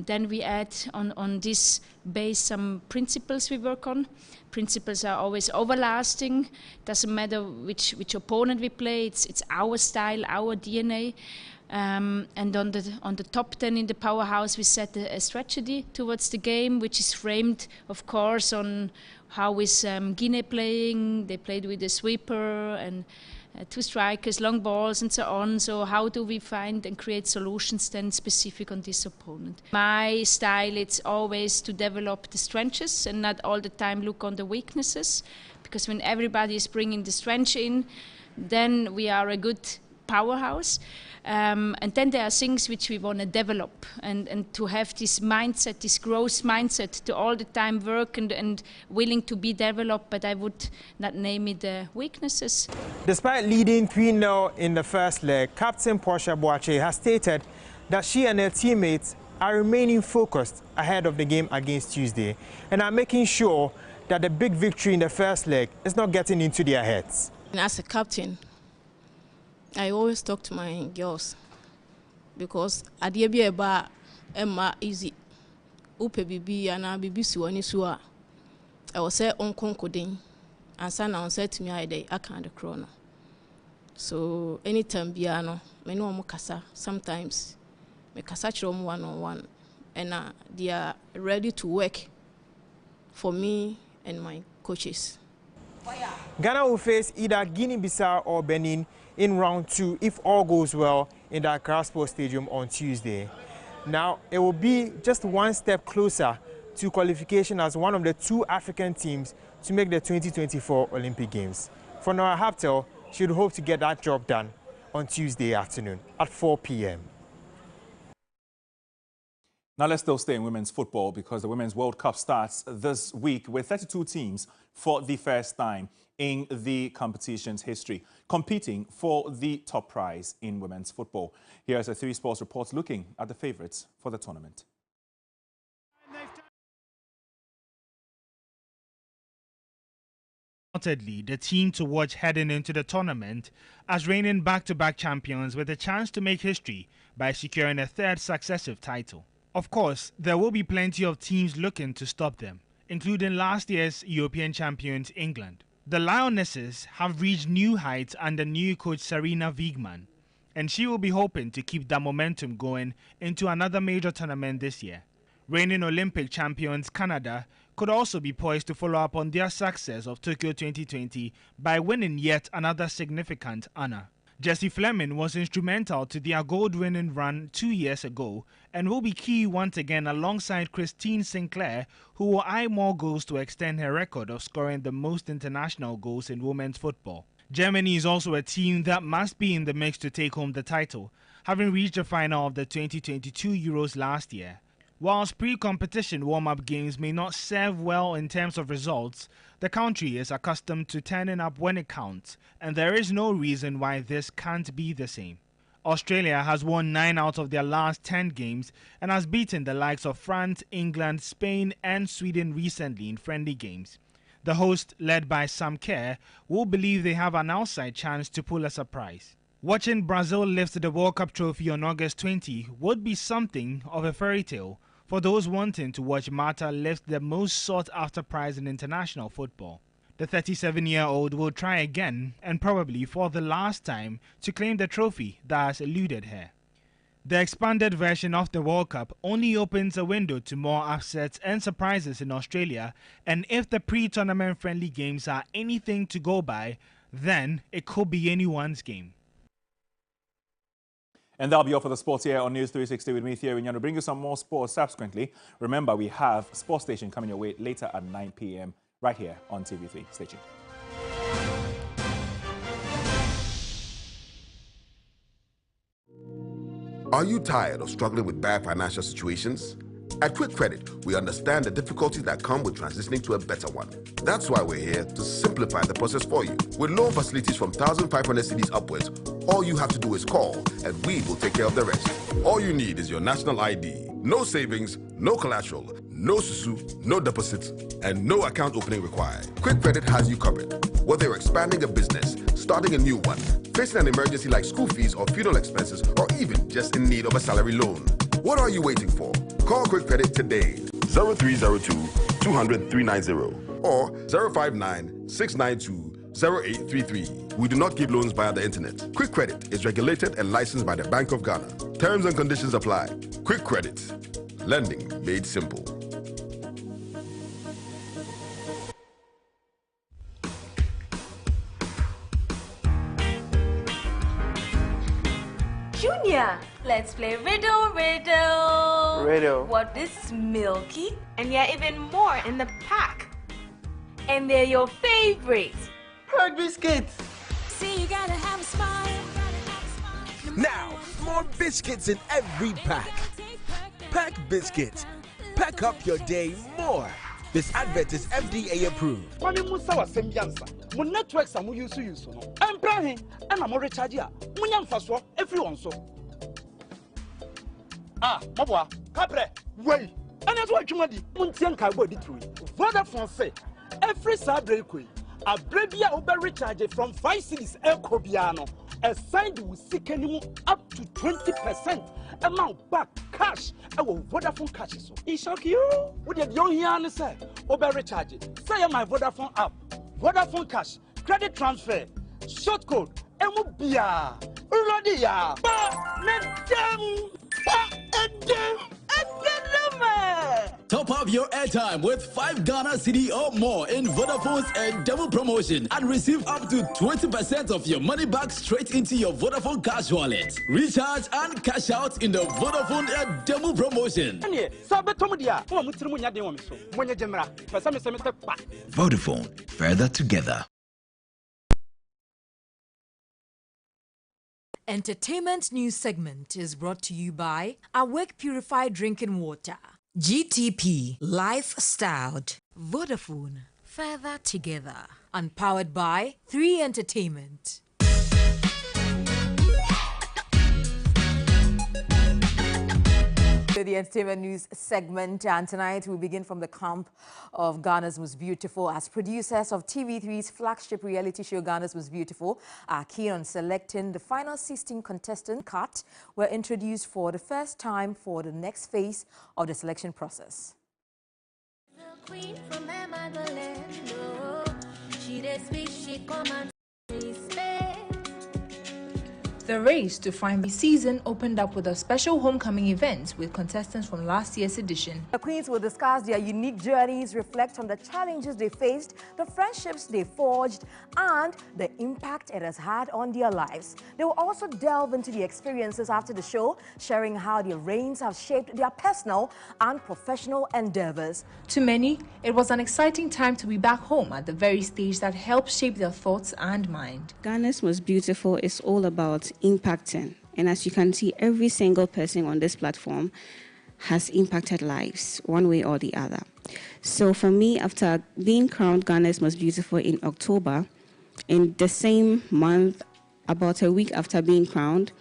Then we add on this base some principles we work on. Principles are always everlasting. Doesn't matter which opponent we play. It's our style, our DNA. And on the top 10 in the powerhouse, we set a strategy towards the game, which is framed, of course, on how is Guinea playing. They played with a sweeper and two strikers, long balls, and so on. So how do we find and create solutions then specific on this opponent? My style, it's always to develop the strengths and not all the time look on the weaknesses, because when everybody is bringing the strength in, then we are a good powerhouse. And then there are things which we want to develop and to have this mindset, this growth mindset, to all the time work and willing to be developed, but I would not name it the weaknesses. Despite leading 3-0 in the first leg, Captain Portia Boache has stated that she and her teammates are remaining focused ahead of the game against Tuesday and are making sure that the big victory in the first leg is not getting into their heads. As a captain, I always talk to my girls because adia bi eba emma easy upe bibi ana bibi suwani suwa I was say onkonkodin and san on say to me I dey aka the chrono. So anytime biano me no mo kasa, sometimes me kasa chiro mo one-on-one and they are ready to work for me and my coaches. Ghana will face either Guinea-Bissau or Benin in round 2 if all goes well in the Accra Sports Stadium on Tuesday. Now, it will be just one step closer to qualification as one of the 2 African teams to make the 2024 Olympic Games. For Noah Haptel, she would hope to get that job done on Tuesday afternoon at 4 p.m. Now let's still stay in women's football because the Women's World Cup starts this week with 32 teams for the first time in the competition's history, competing for the top prize in women's football. Here's a 3 Sports report looking at the favourites for the tournament. Undoubtedly, the team to watch heading into the tournament as reigning back-to-back champions with a chance to make history by securing a 3rd successive title. Of course, there will be plenty of teams looking to stop them, including last year's European champions England. The Lionesses have reached new heights under new coach Sarina Wiegman, and she will be hoping to keep that momentum going into another major tournament this year. Reigning Olympic champions Canada could also be poised to follow up on their success of Tokyo 2020 by winning yet another significant honor. Jessie Fleming was instrumental to their gold-winning run 2 years ago and will be key once again alongside Christine Sinclair, who will eye more goals to extend her record of scoring the most international goals in women's football. Germany is also a team that must be in the mix to take home the title, having reached the final of the 2022 Euros last year. Whilst pre-competition warm-up games may not serve well in terms of results, the country is accustomed to turning up when it counts, and there is no reason why this can't be the same. Australia has won 9 out of their last 10 games and has beaten the likes of France, England, Spain and Sweden recently in friendly games. The host, led by Sam Kerr, will believe they have an outside chance to pull a surprise. Watching Brazil lift the World Cup trophy on August 20 would be something of a fairy tale for those wanting to watch Mata lift the most sought-after prize in international football. The 37-year-old will try again, and probably for the last time, to claim the trophy that has eluded her. The expanded version of the World Cup only opens a window to more upsets and surprises in Australia, and if the pre-tournament friendly games are anything to go by, then it could be anyone's game. And that'll be all for the sports here on News 360 with me, Thierry Nyano. We'll bring you some more sports subsequently. Remember, we have Sports Station coming your way later at 9 p.m. right here on TV3. Stay tuned. Are you tired of struggling with bad financial situations? At Quick Credit, we understand the difficulties that come with transitioning to a better one. That's why we're here to simplify the process for you. With loan facilities from 1,500 cedis upwards, all you have to do is call and we will take care of the rest. All you need is your national ID. No savings, no collateral, no susu, no deposits, and no account opening required. Quick Credit has you covered. Whether you're expanding a business, starting a new one, facing an emergency like school fees or funeral expenses, or even just in need of a salary loan. What are you waiting for? Call Quick Credit today. 0302 200 390 or 059 692 0833. We do not give loans via the internet. Quick Credit is regulated and licensed by the Bank of Ghana. Terms and conditions apply. Quick Credit. Lending made simple. Junior, let's play riddle, riddle. Riddle. What is milky? And there are even more in the pack. And they're your favorites. Pearl biscuits. See, you gotta have a smile. Now, more biscuits in every pack. Pack biscuits. Pack up your day more. This advert is FDA approved. Mami Musa was sembiansa. Mon networks are mu use no. I'm planning and I'm recharge ya. Munyam faswa everyone so. Ah, mabwa, kapre. Wait. And that's what you madi. Muntian kabo di true. Vodafone say every Saturday kwe. A brevia over recharge from 5 cedis Kobiano. Assigned with seeking up to 20% amount back cash. Our Vodafone cash so. It shock you? What did you hear say? Over recharge. Say my Vodafone app. Vodafone cash. Credit transfer. Short code. MOBIA. Ulodia. Top up your airtime with 5 Ghana cedi or more in Vodafone's double promotion and receive up to 20% of your money back straight into your Vodafone cash wallet. Recharge and cash out in the Vodafone double promotion. Vodafone, further together. Entertainment news segment is brought to you by Awake Purified Drinking Water, GTP Lifestyled, Vodafone, Further Together, and powered by 3 Entertainment. The entertainment news segment, and tonight we begin from the camp of Ghana's Most Beautiful, as producers of TV3's flagship reality show Ghana's Most Beautiful are keen on selecting the final 16 contestants cut were introduced for the first time for the next phase of the selection process. The queen from she speak, she come and respect. The race to find the season opened up with a special homecoming event with contestants from last year's edition. The queens will discuss their unique journeys, reflect on the challenges they faced, the friendships they forged, and the impact it has had on their lives. They will also delve into the experiences after the show, sharing how their reigns have shaped their personal and professional endeavors. To many, it was an exciting time to be back home at the very stage that helped shape their thoughts and mind. Ghana's Most Beautiful is all about impacting, and as you can see, every single person on this platform has impacted lives one way or the other. So for me, after being crowned Ghana's Most Beautiful in October, in the same month, about a week after being crowned,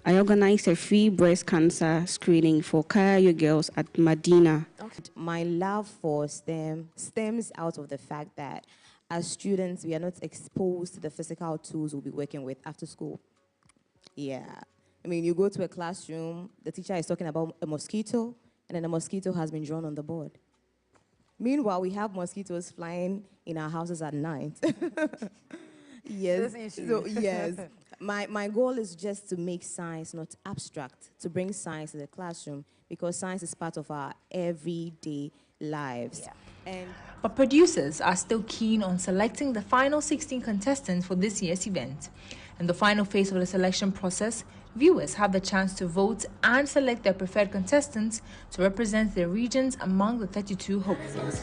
I organized a free breast cancer screening for Kaya girls at Medina. My love for STEM stems out of the fact that as students, we are not exposed to the physical tools we'll be working with after school. Yeah. I mean, you go to a classroom, the teacher is talking about a mosquito, and then a mosquito has been drawn on the board. Meanwhile, we have mosquitoes flying in our houses at night. Yes. So, yes. My goal is just to make science not abstract, to bring science to the classroom, because science is part of our everyday lives. Yeah. And but producers are still keen on selecting the final 16 contestants for this year's event. In the final phase of the selection process, viewers have the chance to vote and select their preferred contestants to represent their regions among the 32 hopefuls.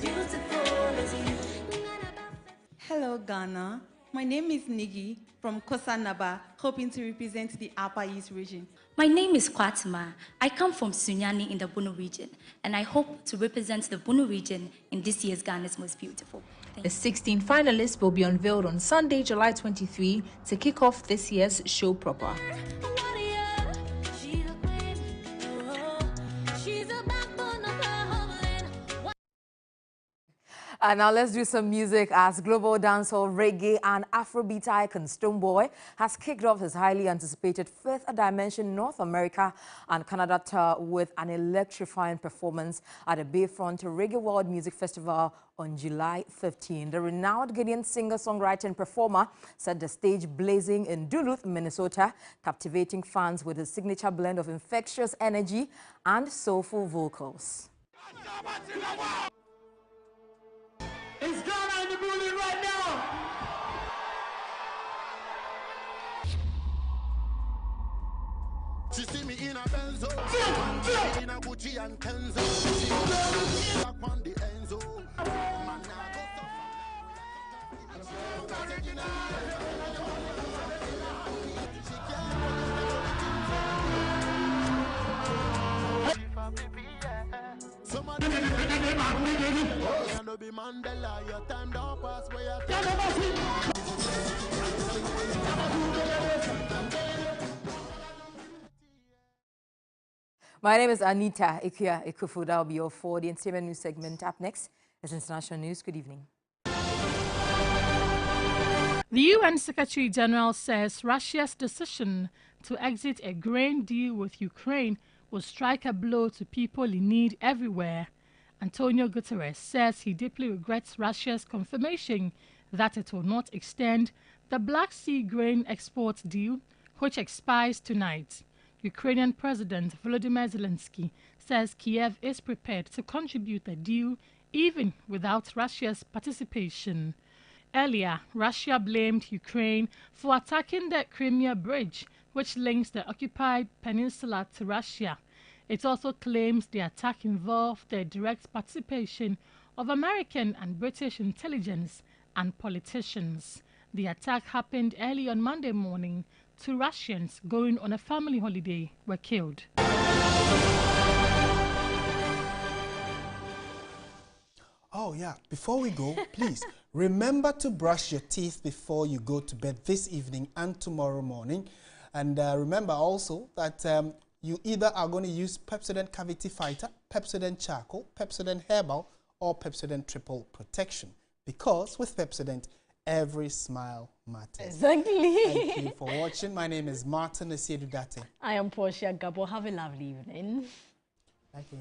Hello, Ghana. My name is Nigi from Kosanaba, hoping to represent the Upper East region. My name is Kwatima. I come from Sunyani in the Bono region, and I hope to represent the Bono region in this year's Ghana's Most Beautiful. The 16 finalists will be unveiled on Sunday, July 23 to kick off this year's show proper. Now let's do some music as global dancehall, reggae and Afrobeat icon Stonebwoy has kicked off his highly anticipated Fifth Dimension North America and Canada tour with an electrifying performance at the Bayfront Reggae World Music Festival on July 15. The renowned Ghanaian singer-songwriter and performer set the stage blazing in Duluth, Minnesota, captivating fans with his signature blend of infectious energy and soulful vocals. It's Ghana in the building right now. She see me in a Benzo, in a Gucci and Kenzo. She back on the Enzo. Be Mandela, your time don't pass where you My name is Anita Ikuya Ikufu. That will be your for the entertainment news segment. Up next is international news. Good evening. The UN Secretary General says Russia's decision to exit a grain deal with Ukraine will strike a blow to people in need everywhere. Antonio Guterres says he deeply regrets Russia's confirmation that it will not extend the Black Sea grain export deal, which expires tonight. Ukrainian President Volodymyr Zelensky says Kiev is prepared to contribute the deal even without Russia's participation. Earlier, Russia blamed Ukraine for attacking the Crimea Bridge, which links the occupied peninsula to Russia. It also claims the attack involved the direct participation of American and British intelligence and politicians. The attack happened early on Monday morning. 2 Russians going on a family holiday were killed. Oh yeah, before we go, please remember to brush your teeth before you go to bed this evening and tomorrow morning. And remember also that you either are going to use Pepsodent Cavity Fighter, Pepsodent Charcoal, Pepsodent Herbal, or Pepsodent Triple Protection. Because with Pepsodent, every smile matters. Exactly. Thank you for watching. My name is Martin Esiedudate. I am Portia Gabo. Have a lovely evening. Thank you.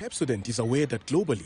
Pepsodent is aware that globally,